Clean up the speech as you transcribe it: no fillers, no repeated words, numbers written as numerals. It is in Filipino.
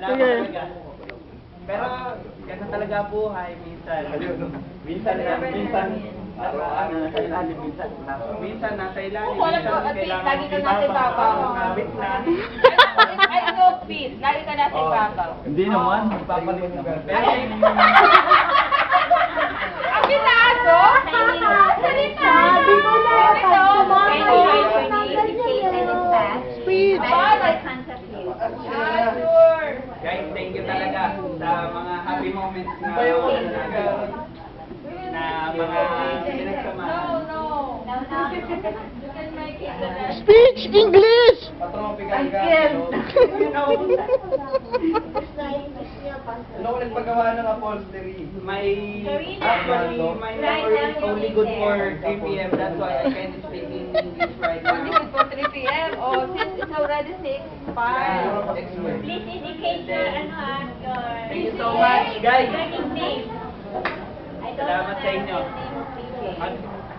Sige. Pero, ganun talaga buhay, minsan. Minsan nasa ilalim, minsan nasa ilalim. Wala po, at least, lagi ka nasa ibabaw. Kabit na. Ay, no, Pete. Lagi ka nasa ibabaw. Hindi naman. Papalit naman. Ang pinaso? Salita! Sabi ko na, Ito, Speech. Sure. Guys, thank you talaga sa mga happy moments na mga pinagsamahan. No. You can make it the next. Speech English! Ano ko nagpagawa ng upholstery? My only good for 3 p.m. That's why I can't speak in English right now. Only for 3 p.m. Oh, since it's already 6, fine. Please indicate your, your... Thank you so much, guys. Your nickname. I don't Salamat know sa inyo. your name, PJ.